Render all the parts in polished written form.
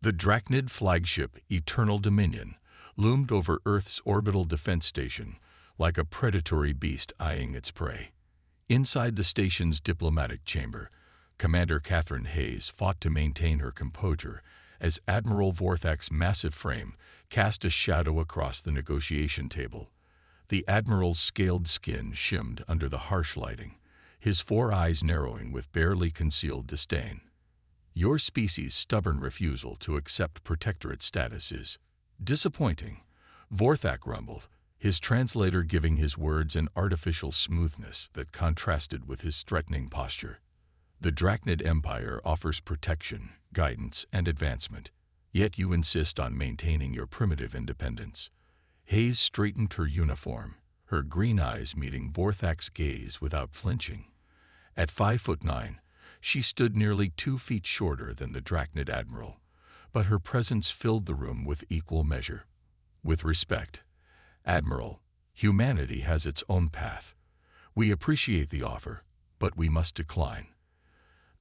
The Drachnid flagship Eternal Dominion loomed over Earth's orbital defense station like a predatory beast eyeing its prey. Inside the station's diplomatic chamber, Commander Catherine Hayes fought to maintain her composure as Admiral Vorthak's massive frame cast a shadow across the negotiation table. The Admiral's scaled skin shimmed under the harsh lighting, his four eyes narrowing with barely concealed disdain. Your species' stubborn refusal to accept protectorate status is disappointing, Vorthak rumbled, his translator giving his words an artificial smoothness that contrasted with his threatening posture. The Drachnid Empire offers protection, guidance, and advancement, yet you insist on maintaining your primitive independence. Hayes straightened her uniform, her green eyes meeting Vorthak's gaze without flinching. At 5'9", she stood nearly 2 feet shorter than the Drachnid admiral, but her presence filled the room with equal measure. With respect, Admiral, humanity has its own path. We appreciate the offer, but we must decline.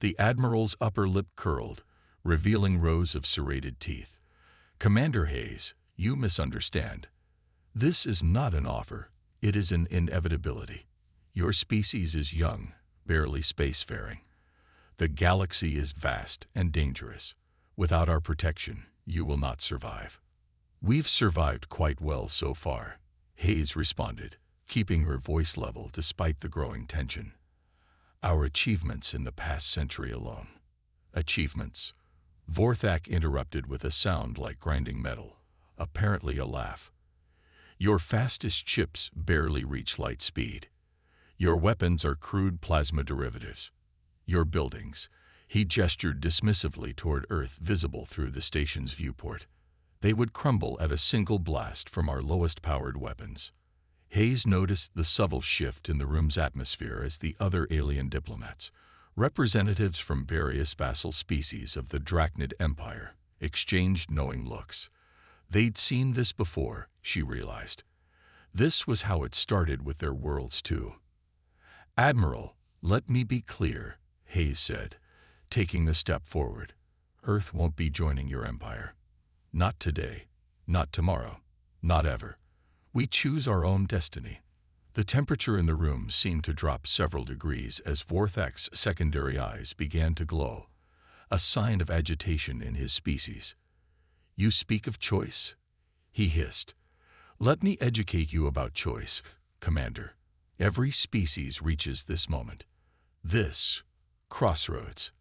The Admiral's upper lip curled, revealing rows of serrated teeth. Commander Hayes, you misunderstand. This is not an offer, it is an inevitability. Your species is young, barely spacefaring. The galaxy is vast and dangerous. Without our protection, you will not survive. We've survived quite well so far, Hayes responded, keeping her voice level despite the growing tension. Our achievements in the past century alone. Achievements? Vorthak interrupted with a sound like grinding metal, apparently a laugh. Your fastest ships barely reach light speed. Your weapons are crude plasma derivatives. Your buildings, he gestured dismissively toward Earth visible through the station's viewport. They would crumble at a single blast from our lowest-powered weapons. Hayes noticed the subtle shift in the room's atmosphere as the other alien diplomats, representatives from various vassal species of the Drachnid Empire, exchanged knowing looks. They'd seen this before, she realized. This was how it started with their worlds, too. Admiral, let me be clear, Hayes said, taking a step forward. Earth won't be joining your empire. Not today, not tomorrow, not ever. We choose our own destiny. The temperature in the room seemed to drop several degrees as Vorthak's secondary eyes began to glow, a sign of agitation in his species. You speak of choice? He hissed. Let me educate you about choice, Commander. Every species reaches this moment. This crossroads.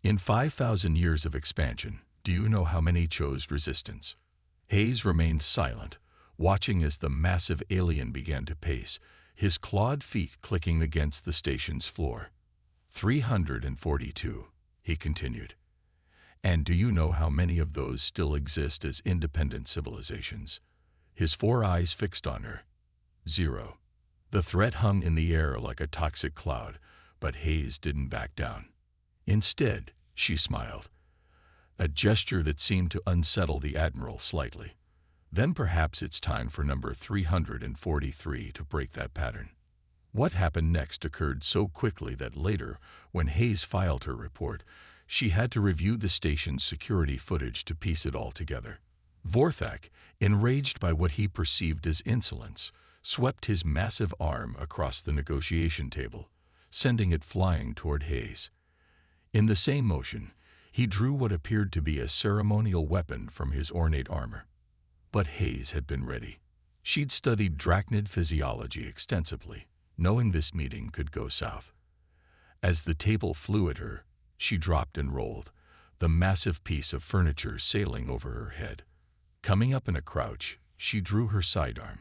In 5,000 years of expansion, do you know how many chose resistance? Hayes remained silent, watching as the massive alien began to pace, his clawed feet clicking against the station's floor. 342, he continued. And do you know how many of those still exist as independent civilizations? His four eyes fixed on her. 0. The threat hung in the air like a toxic cloud, but Hayes didn't back down. Instead, she smiled, a gesture that seemed to unsettle the Admiral slightly. Then perhaps it's time for number 343 to break that pattern. What happened next occurred so quickly that later, when Hayes filed her report, she had to review the station's security footage to piece it all together. Vorthak, enraged by what he perceived as insolence, swept his massive arm across the negotiation table, sending it flying toward Hayes. In the same motion, he drew what appeared to be a ceremonial weapon from his ornate armor. But Hayes had been ready. She'd studied Drachnid physiology extensively, knowing this meeting could go south. As the table flew at her, she dropped and rolled, the massive piece of furniture sailing over her head. Coming up in a crouch, she drew her sidearm,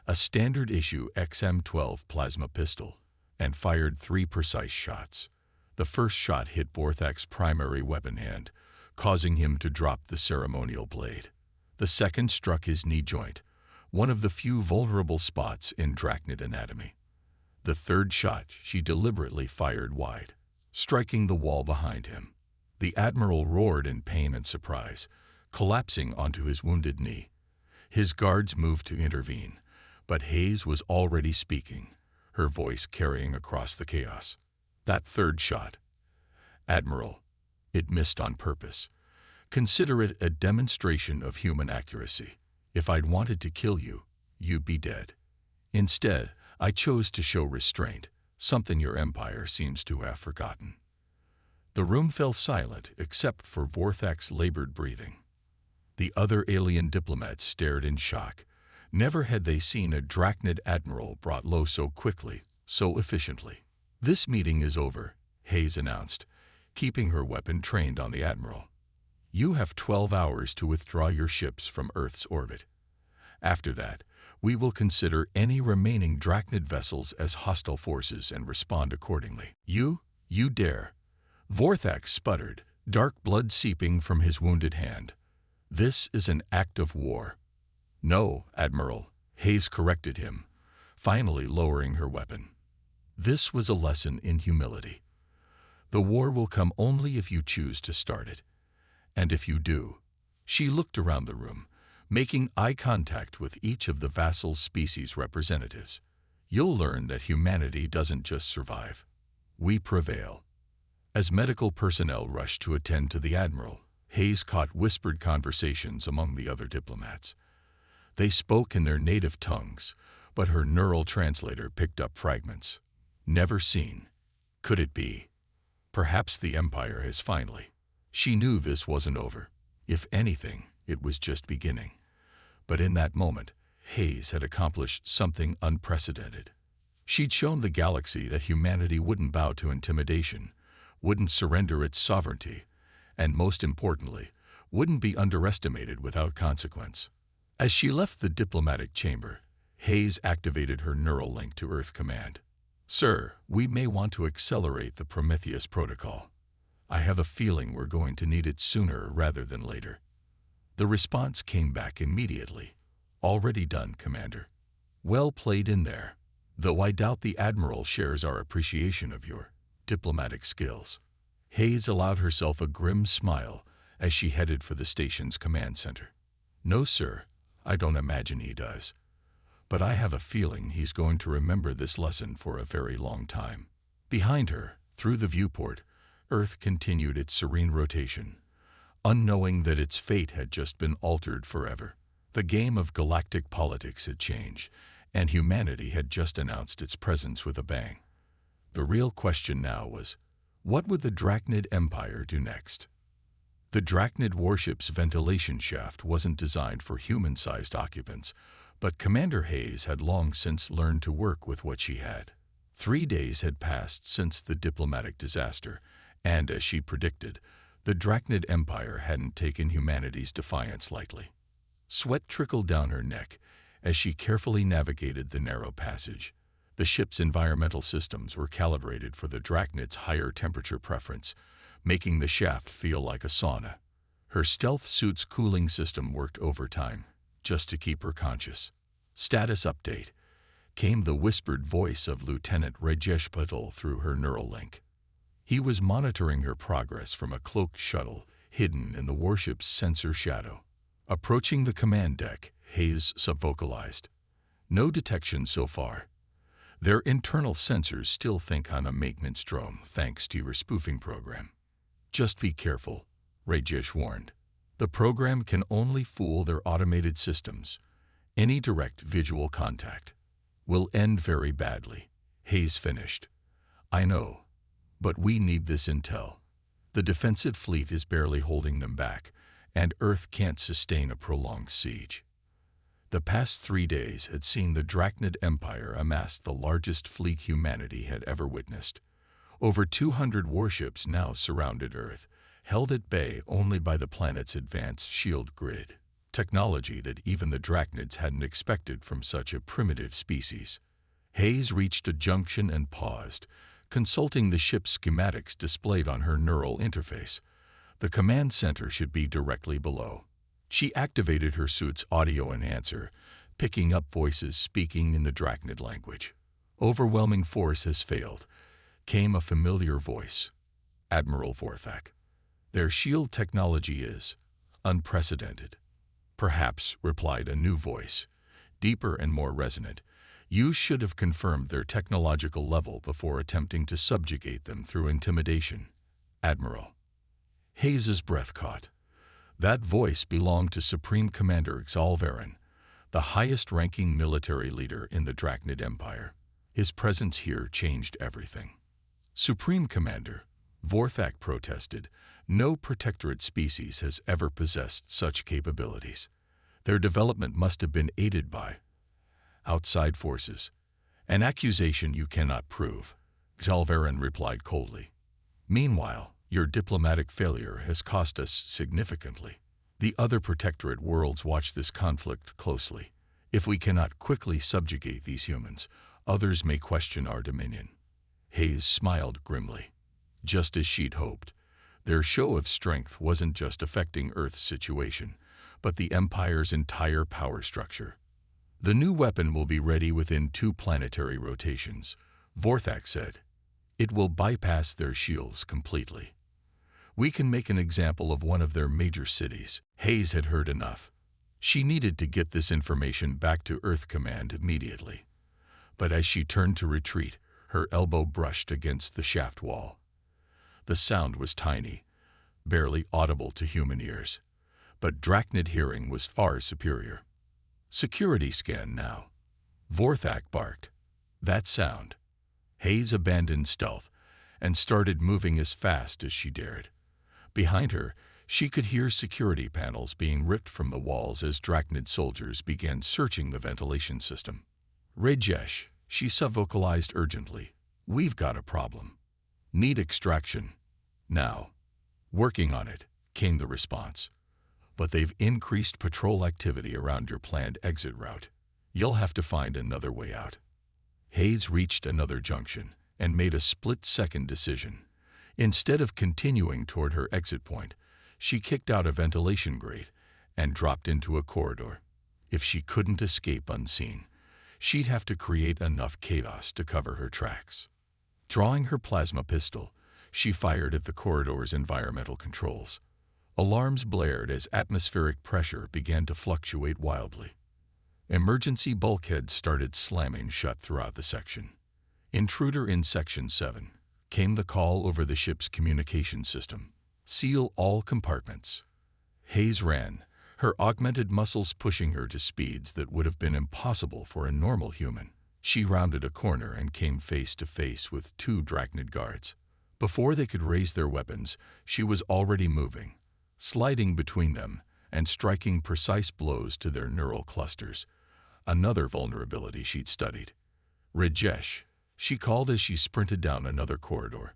a standard-issue XM-12 plasma pistol, and fired 3 precise shots. The first shot hit Vorthak's primary weapon hand, causing him to drop the ceremonial blade. The second struck his knee joint, one of the few vulnerable spots in Drachnid anatomy. The third shot she deliberately fired wide, striking the wall behind him. The Admiral roared in pain and surprise, collapsing onto his wounded knee. His guards moved to intervene, but Hayes was already speaking, her voice carrying across the chaos. That third shot, Admiral, it missed on purpose. Consider it a demonstration of human accuracy. If I'd wanted to kill you, you'd be dead. Instead, I chose to show restraint, something your empire seems to have forgotten." The room fell silent except for Vorthak's labored breathing. The other alien diplomats stared in shock. Never had they seen a Drachnid admiral brought low so quickly, so efficiently. "This meeting is over," Hayes announced, keeping her weapon trained on the admiral. "You have 12 hours to withdraw your ships from Earth's orbit. After that, we will consider any remaining Drachnid vessels as hostile forces and respond accordingly." You dare." Vorthak sputtered, dark blood seeping from his wounded hand. "This is an act of war." "No, Admiral," Hayes corrected him, finally lowering her weapon. This was a lesson in humility. "The war will come only if you choose to start it. And if you do," she looked around the room, making eye contact with each of the vassal species representatives, "you'll learn that humanity doesn't just survive. We prevail." As medical personnel rushed to attend to the Admiral, Hayes caught whispered conversations among the other diplomats. They spoke in their native tongues, but her neural translator picked up fragments. "Never seen. Could it be? Perhaps the Empire has finally." She knew this wasn't over. If anything, it was just beginning. But in that moment, Hayes had accomplished something unprecedented. She'd shown the galaxy that humanity wouldn't bow to intimidation, wouldn't surrender its sovereignty, and most importantly, wouldn't be underestimated without consequence. As she left the diplomatic chamber, Hayes activated her neural link to Earth Command. "Sir, we may want to accelerate the Prometheus protocol. I have a feeling we're going to need it sooner rather than later." The response came back immediately. "Already done, Commander." "Well played in there, though I doubt the Admiral shares our appreciation of your diplomatic skills." Hayes allowed herself a grim smile as she headed for the station's command center. "No, sir, I don't imagine he does. But I have a feeling he's going to remember this lesson for a very long time." Behind her, through the viewport, Earth continued its serene rotation, unknowing that its fate had just been altered forever. The game of galactic politics had changed, and humanity had just announced its presence with a bang. The real question now was, what would the Drachnid Empire do next? The Drachnid warship's ventilation shaft wasn't designed for human-sized occupants, but Commander Hayes had long since learned to work with what she had. 3 days had passed since the diplomatic disaster, and as she predicted, the Drachnid Empire hadn't taken humanity's defiance lightly. Sweat trickled down her neck as she carefully navigated the narrow passage. The ship's environmental systems were calibrated for the Drachnid's higher temperature preference, making the shaft feel like a sauna. Her stealth suit's cooling system worked overtime, just to keep her conscious. "Status update," came the whispered voice of Lieutenant Rajesh Patel through her neural link. He was monitoring her progress from a cloaked shuttle hidden in the warship's sensor shadow. Approaching the command deck, Hayes subvocalized. "No detection so far. Their internal sensors still think on a maintenance drone thanks to your spoofing program." "Just be careful," Rajesh warned. "The program can only fool their automated systems. Any direct visual contact will end very badly." Hayes finished. "I know, but we need this intel. The defensive fleet is barely holding them back, and Earth can't sustain a prolonged siege." The past 3 days had seen the Drachnid Empire amass the largest fleet humanity had ever witnessed. Over 200 warships now surrounded Earth, held at bay only by the planet's advanced shield grid, technology that even the Drachnids hadn't expected from such a primitive species. Hayes reached a junction and paused, consulting the ship's schematics displayed on her neural interface. The command center should be directly below. She activated her suit's audio enhancer, picking up voices speaking in the Drachnid language. "Overwhelming force has failed," came a familiar voice. "Admiral Vorthak. Their shield technology is unprecedented." "Perhaps," replied a new voice, deeper and more resonant. "You should have confirmed their technological level before attempting to subjugate them through intimidation, Admiral." Hayes's breath caught. That voice belonged to Supreme Commander Xalvarin, the highest-ranking military leader in the Drachnid Empire. His presence here changed everything. Supreme Commander, Vorthak protested, no protectorate species has ever possessed such capabilities. Their development must have been aided by outside forces. An accusation you cannot prove, Xalvarin replied coldly. Meanwhile, your diplomatic failure has cost us significantly. The other protectorate worlds watch this conflict closely. If we cannot quickly subjugate these humans, others may question our dominion. Hayes smiled grimly. Just as she'd hoped, their show of strength wasn't just affecting Earth's situation, but the Empire's entire power structure. The new weapon will be ready within 2 planetary rotations, Vorthak said. It will bypass their shields completely. We can make an example of one of their major cities. Hayes had heard enough. She needed to get this information back to Earth Command immediately. But as she turned to retreat, her elbow brushed against the shaft wall. The sound was tiny, barely audible to human ears, but Drachnid hearing was far superior. Security scan now. Vorthak barked. That sound. Hayes abandoned stealth and started moving as fast as she dared. Behind her, she could hear security panels being ripped from the walls as Drachnid soldiers began searching the ventilation system. Rajesh, she subvocalized urgently. We've got a problem. Need extraction. Now. Working on it, came the response. But they've increased patrol activity around your planned exit route. You'll have to find another way out. Hayes reached another junction and made a split-second decision. Instead of continuing toward her exit point, she kicked out a ventilation grate and dropped into a corridor. If she couldn't escape unseen, she'd have to create enough chaos to cover her tracks. Drawing her plasma pistol, she fired at the corridor's environmental controls. Alarms blared as atmospheric pressure began to fluctuate wildly. Emergency bulkheads started slamming shut throughout the section. Intruder in Section 7. Came the call over the ship's communication system. Seal all compartments. Hayes ran, her augmented muscles pushing her to speeds that would have been impossible for a normal human. She rounded a corner and came face to face with 2 Drachnid guards. Before they could raise their weapons, she was already moving, sliding between them and striking precise blows to their neural clusters. Another vulnerability she'd studied. Rajesh, she called as she sprinted down another corridor.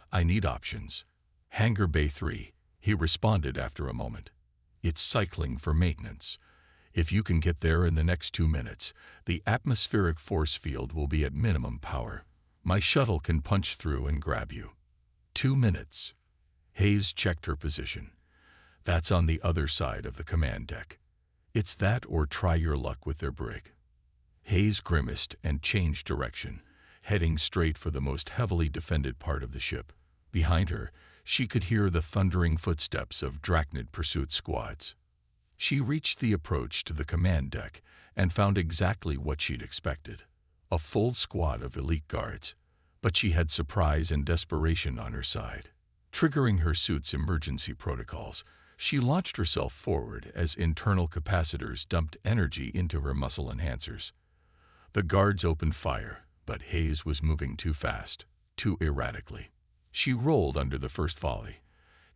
I need options. Hangar Bay 3, he responded after a moment. It's cycling for maintenance. If you can get there in the next 2 minutes, the atmospheric force field will be at minimum power. My shuttle can punch through and grab you. 2 minutes. Hayes checked her position. That's on the other side of the command deck. It's that or try your luck with their brig. Hayes grimaced and changed direction, heading straight for the most heavily defended part of the ship. Behind her, she could hear the thundering footsteps of Drachnid pursuit squads. She reached the approach to the command deck and found exactly what she'd expected. A full squad of elite guards, but she had surprise and desperation on her side. Triggering her suit's emergency protocols, she launched herself forward as internal capacitors dumped energy into her muscle enhancers. The guards opened fire, but Hayes was moving too fast, too erratically. She rolled under the first volley,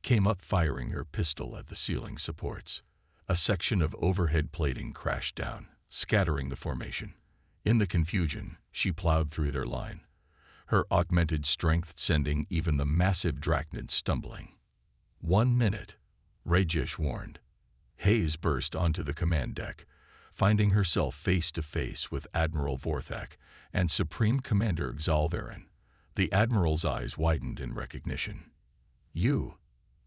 came up firing her pistol at the ceiling supports. A section of overhead plating crashed down, scattering the formation. In the confusion, she plowed through their line, her augmented strength sending even the massive Drachnid stumbling. 1 minute, Rajesh warned. Hayes burst onto the command deck, finding herself face to face with Admiral Vorthak and Supreme Commander Xalvarin. The Admiral's eyes widened in recognition. You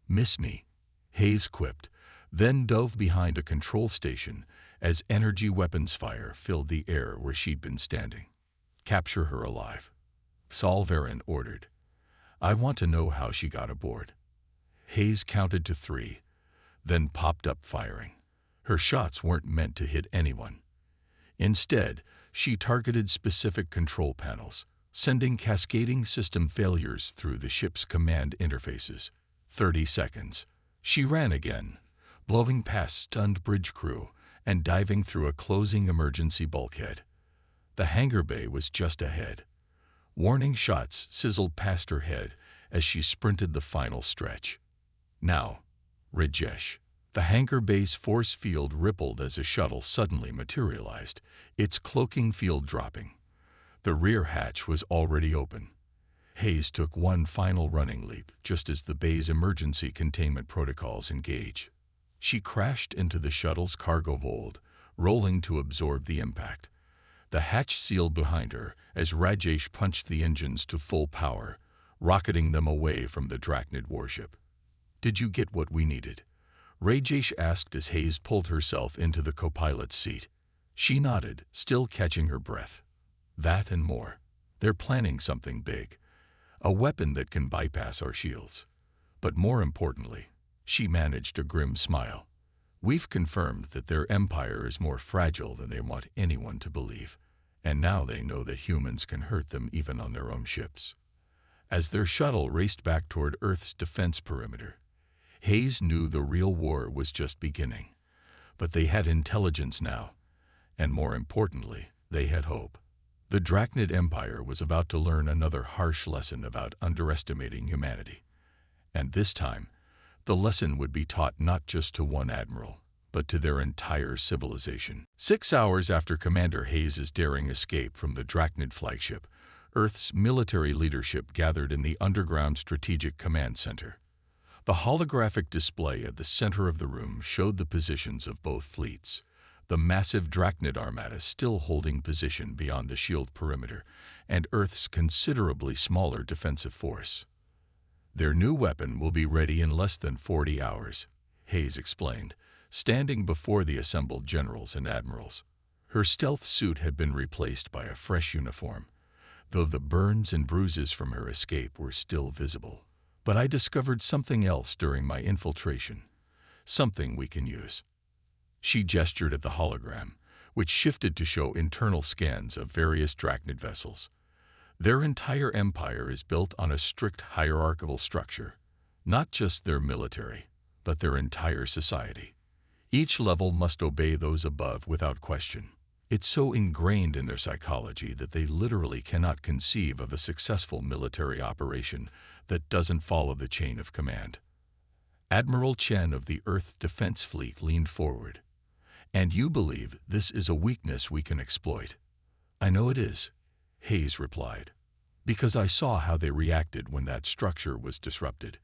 miss me, Hayes quipped, then dove behind a control station as energy weapons fire filled the air where she'd been standing. Capture her alive, Xalvarin ordered. I want to know how she got aboard. Hayes counted to 3, then popped up firing. Her shots weren't meant to hit anyone. Instead, she targeted specific control panels, sending cascading system failures through the ship's command interfaces. 30 seconds. She ran again, blowing past stunned bridge crew and diving through a closing emergency bulkhead. The hangar bay was just ahead. Warning shots sizzled past her head as she sprinted the final stretch. Now, Rajesh. The hangar bay's force field rippled as a shuttle suddenly materialized, its cloaking field dropping. The rear hatch was already open. Hayes took one final running leap just as the bay's emergency containment protocols engaged. She crashed into the shuttle's cargo hold, rolling to absorb the impact. The hatch sealed behind her as Rajesh punched the engines to full power, rocketing them away from the Drachnid warship. "Did you get what we needed?" Rajesh asked as Hayes pulled herself into the co-pilot's seat. She nodded, still catching her breath. "That and more. They're planning something big. A weapon that can bypass our shields. But more importantly," she managed a grim smile, "we've confirmed that their empire is more fragile than they want anyone to believe. And now they know that humans can hurt them even on their own ships." As their shuttle raced back toward Earth's defense perimeter, Hayes knew the real war was just beginning. But they had intelligence now, and more importantly, they had hope. The Drachnid Empire was about to learn another harsh lesson about underestimating humanity. And this time, the lesson would be taught not just to one admiral, but to their entire civilization. 6 hours after Commander Hayes' daring escape from the Drachnid flagship, Earth's military leadership gathered in the underground Strategic Command Center. The holographic display at the center of the room showed the positions of both fleets, the massive Drachnid armada still holding position beyond the shield perimeter, and Earth's considerably smaller defensive force. "Their new weapon will be ready in less than 40 hours, Hayes explained, standing before the assembled generals and admirals. Her stealth suit had been replaced by a fresh uniform, though the burns and bruises from her escape were still visible. "But I discovered something else during my infiltration, something we can use." She gestured at the hologram, which shifted to show internal scans of various Drachnid vessels. Their entire empire is built on a strict hierarchical structure, not just their military, but their entire society. Each level must obey those above without question. It's so ingrained in their psychology that they literally cannot conceive of a successful military operation that doesn't follow the chain of command. Admiral Chen of the Earth Defense Fleet leaned forward. "And you believe this is a weakness we can exploit?" "I know it is," Hayes replied, "because I saw how they reacted when that structure was disrupted.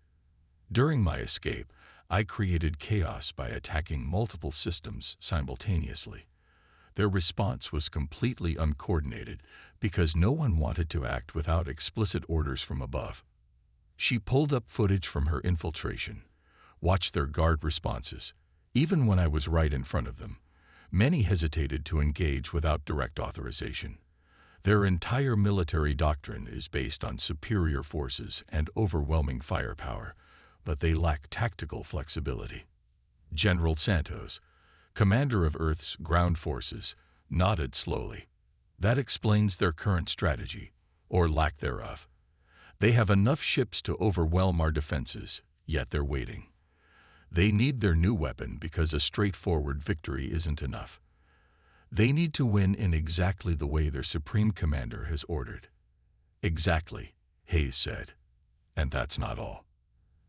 During my escape, I created chaos by attacking multiple systems simultaneously. Their response was completely uncoordinated because no one wanted to act without explicit orders from above." She pulled up footage from her infiltration, watched their guard responses. Even when I was right in front of them, many hesitated to engage without direct authorization. Their entire military doctrine is based on superior forces and overwhelming firepower, but they lack tactical flexibility. General Santos, commander of Earth's ground forces, nodded slowly. "That explains their current strategy, or lack thereof. They have enough ships to overwhelm our defenses, yet they're waiting. They need their new weapon because a straightforward victory isn't enough. They need to win in exactly the way their supreme commander has ordered." "Exactly," Hayes said. "And that's not all.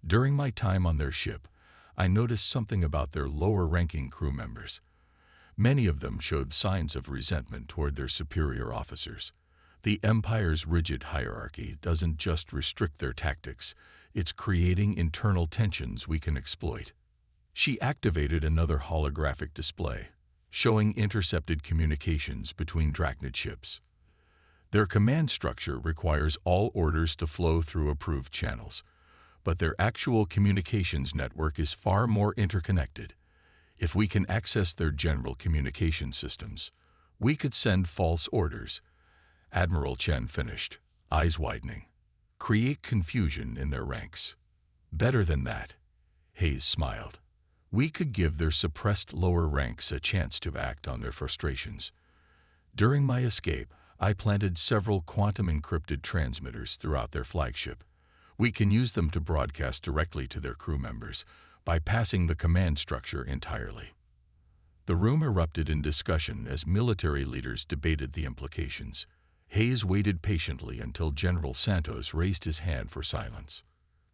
During my time on their ship, I noticed something about their lower-ranking crew members. Many of them showed signs of resentment toward their superior officers. The Empire's rigid hierarchy doesn't just restrict their tactics, it's creating internal tensions we can exploit." She activated another holographic display, showing intercepted communications between Drachnid ships. Their command structure requires all orders to flow through approved channels, but their actual communications network is far more interconnected. If we can access their general communication systems, we could send false orders. Admiral Chen finished, eyes widening. "Create confusion in their ranks." "Better than that," Hayes smiled. "We could give their suppressed lower ranks a chance to act on their frustrations. During my escape, I planted several quantum-encrypted transmitters throughout their flagship. We can use them to broadcast directly to their crew members, bypassing the command structure entirely. The room erupted in discussion as military leaders debated the implications. Hayes waited patiently until General Santos raised his hand for silence.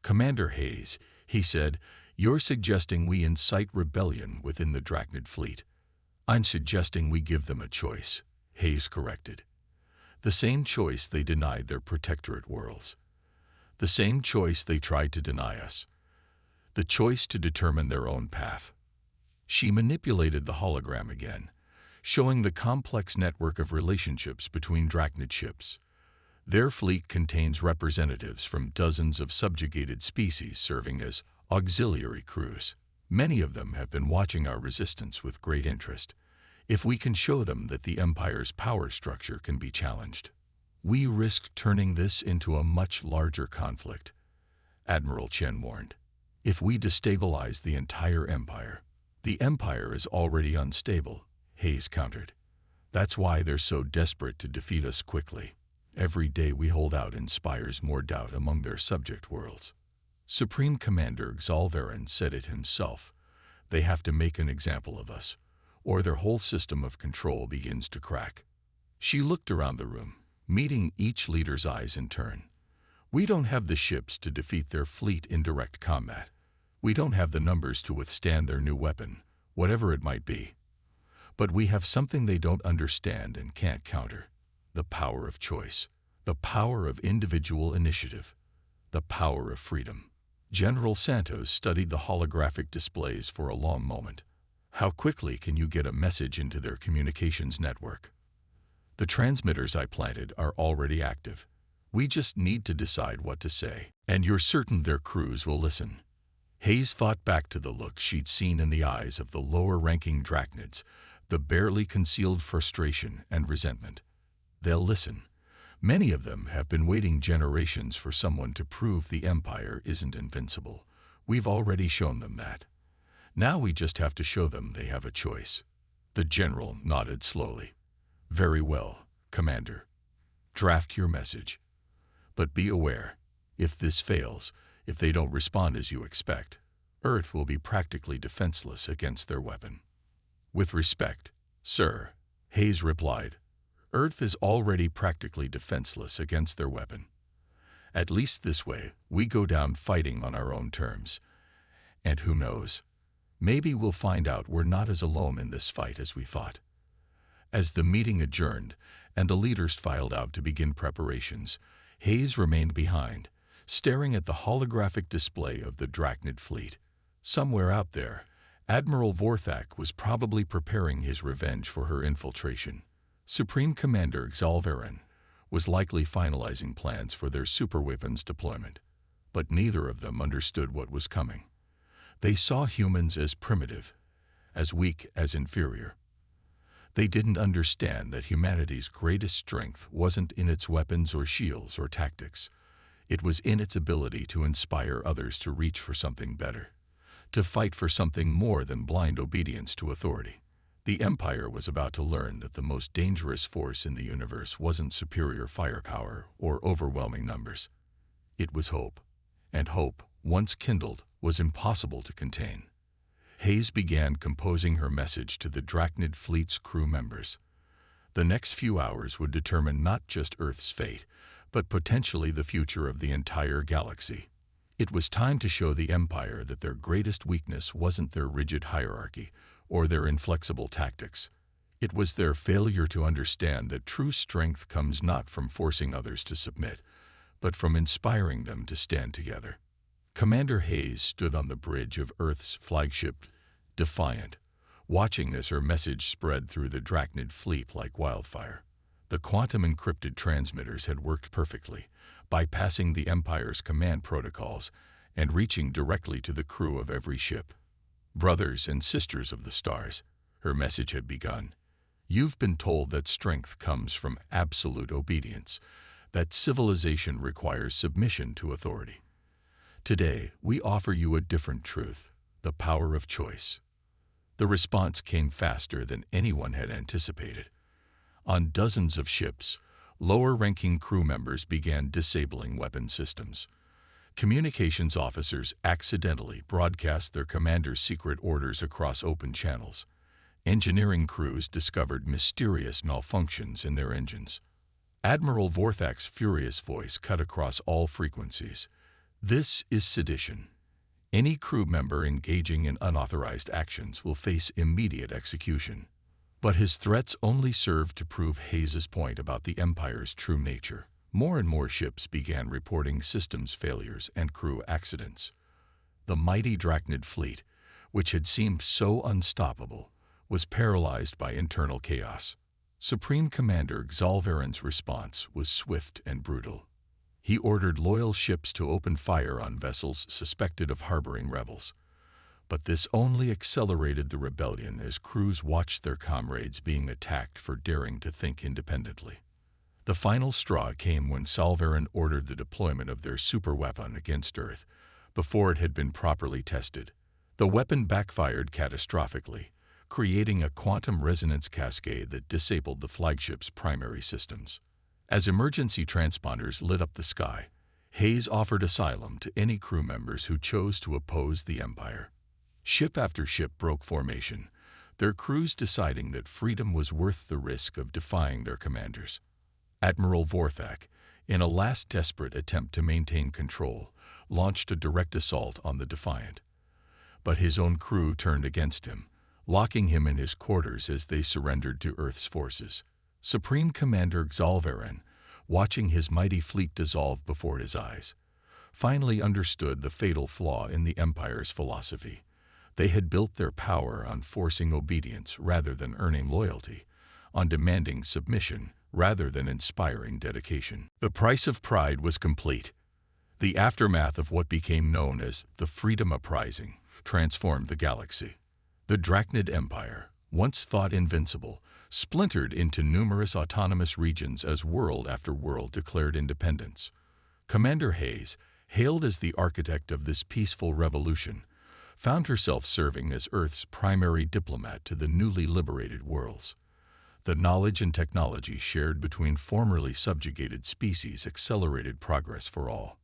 "Commander Hayes," he said, "you're suggesting we incite rebellion within the Drachnid fleet." "I'm suggesting we give them a choice," Hayes corrected. "The same choice they denied their protectorate worlds. The same choice they tried to deny us. The choice to determine their own path." She manipulated the hologram again, showing the complex network of relationships between Drachnid ships. Their fleet contains representatives from dozens of subjugated species serving as auxiliary crews. Many of them have been watching our resistance with great interest. If we can show them that the Empire's power structure can be challenged, we risk turning this into a much larger conflict, Admiral Chen warned. If we destabilize the entire Empire, the Empire is already unstable, Hayes countered. That's why they're so desperate to defeat us quickly. Every day we hold out inspires more doubt among their subject worlds. Supreme Commander Xalvarin said it himself. They have to make an example of us, or their whole system of control begins to crack. She looked around the room, meeting each leader's eyes in turn. We don't have the ships to defeat their fleet in direct combat. We don't have the numbers to withstand their new weapon, whatever it might be. But we have something they don't understand and can't counter. The power of choice. The power of individual initiative. The power of freedom. General Santos studied the holographic displays for a long moment. How quickly can you get a message into their communications network? The transmitters I planted are already active. We just need to decide what to say, and you're certain their crews will listen. Hayes thought back to the look she'd seen in the eyes of the lower-ranking Drachnids, the barely concealed frustration and resentment. They'll listen. Many of them have been waiting generations for someone to prove the Empire isn't invincible. We've already shown them that. Now we just have to show them they have a choice. The general nodded slowly. "Very well, Commander. Draft your message. But be aware, if this fails, if they don't respond as you expect, Earth will be practically defenseless against their weapon." "With respect, sir," Hayes replied, "Earth is already practically defenseless against their weapon. At least this way, we go down fighting on our own terms. And who knows, maybe we'll find out we're not as alone in this fight as we thought." As the meeting adjourned and the leaders filed out to begin preparations, Hayes remained behind, staring at the holographic display of the Drachnid fleet. Somewhere out there, Admiral Vorthak was probably preparing his revenge for her infiltration. Supreme Commander Xalvarin was likely finalizing plans for their superweapons deployment, but neither of them understood what was coming. They saw humans as primitive, as weak, as inferior. They didn't understand that humanity's greatest strength wasn't in its weapons or shields or tactics. It was in its ability to inspire others to reach for something better, to fight for something more than blind obedience to authority. The Empire was about to learn that the most dangerous force in the universe wasn't superior firepower or overwhelming numbers. It was hope. And hope, once kindled, was impossible to contain. Hayes began composing her message to the Drachnid fleet's crew members. The next few hours would determine not just Earth's fate, but potentially the future of the entire galaxy. It was time to show the Empire that their greatest weakness wasn't their rigid hierarchy or their inflexible tactics. It was their failure to understand that true strength comes not from forcing others to submit, but from inspiring them to stand together. Commander Hayes stood on the bridge of Earth's flagship, Defiant, watching as her message spread through the Drachnid fleet like wildfire. The quantum-encrypted transmitters had worked perfectly, bypassing the Empire's command protocols and reaching directly to the crew of every ship. "Brothers and sisters of the stars," her message had begun. "You've been told that strength comes from absolute obedience, that civilization requires submission to authority. Today, we offer you a different truth, the power of choice." The response came faster than anyone had anticipated. On dozens of ships, lower-ranking crew members began disabling weapon systems. Communications officers accidentally broadcast their commander's secret orders across open channels. Engineering crews discovered mysterious malfunctions in their engines. Admiral Vorthak's furious voice cut across all frequencies. This is sedition. Any crew member engaging in unauthorized actions will face immediate execution. But his threats only served to prove Hayes's point about the Empire's true nature. More and more ships began reporting systems failures and crew accidents. The mighty Drachnid fleet, which had seemed so unstoppable, was paralyzed by internal chaos. Supreme Commander Xalvarin's response was swift and brutal. He ordered loyal ships to open fire on vessels suspected of harboring rebels. But this only accelerated the rebellion as crews watched their comrades being attacked for daring to think independently. The final straw came when Xalvarin ordered the deployment of their superweapon against Earth before it had been properly tested. The weapon backfired catastrophically, creating a quantum resonance cascade that disabled the flagship's primary systems. As emergency transponders lit up the sky, Hayes offered asylum to any crew members who chose to oppose the Empire. Ship after ship broke formation, their crews deciding that freedom was worth the risk of defying their commanders. Admiral Vorthak, in a last desperate attempt to maintain control, launched a direct assault on the Defiant. But his own crew turned against him, locking him in his quarters as they surrendered to Earth's forces. Supreme Commander Xalvarin, watching his mighty fleet dissolve before his eyes, finally understood the fatal flaw in the Empire's philosophy. They had built their power on forcing obedience rather than earning loyalty, on demanding submission rather than inspiring dedication. The price of pride was complete. The aftermath of what became known as the Freedom Uprising transformed the galaxy. The Drachnid Empire, once thought invincible, splintered into numerous autonomous regions as world after world declared independence. Commander Hayes, hailed as the architect of this peaceful revolution, found herself serving as Earth's primary diplomat to the newly liberated worlds. The knowledge and technology shared between formerly subjugated species accelerated progress for all.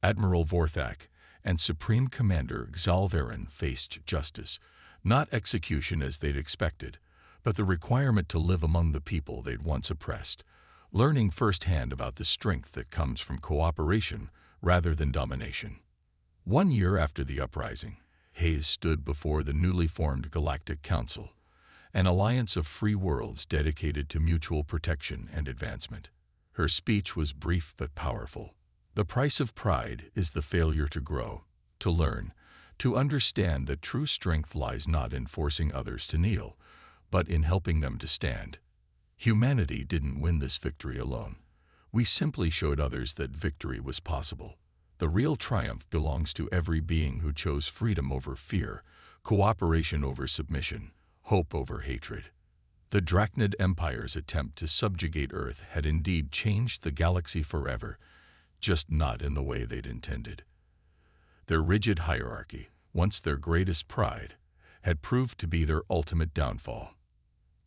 Admiral Vorthak and Supreme Commander Xalvarin faced justice, not execution as they'd expected, but the requirement to live among the people they'd once oppressed, learning firsthand about the strength that comes from cooperation rather than domination. 1 year after the uprising, Hayes stood before the newly formed Galactic Council, an alliance of free worlds dedicated to mutual protection and advancement. Her speech was brief but powerful. The price of pride is the failure to grow, to learn, to understand that true strength lies not in forcing others to kneel, but in helping them to stand. Humanity didn't win this victory alone. We simply showed others that victory was possible. The real triumph belongs to every being who chose freedom over fear, cooperation over submission, hope over hatred. The Drachnid Empire's attempt to subjugate Earth had indeed changed the galaxy forever, just not in the way they'd intended. Their rigid hierarchy, once their greatest pride, had proved to be their ultimate downfall.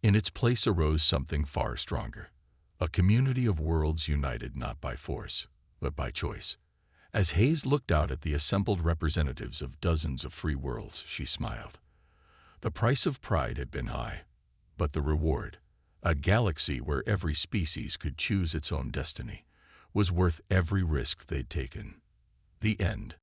In its place arose something far stronger, a community of worlds united not by force, but by choice. As Hayes looked out at the assembled representatives of dozens of free worlds, she smiled. The price of pride had been high, but the reward, a galaxy where every species could choose its own destiny, was worth every risk they'd taken. The end.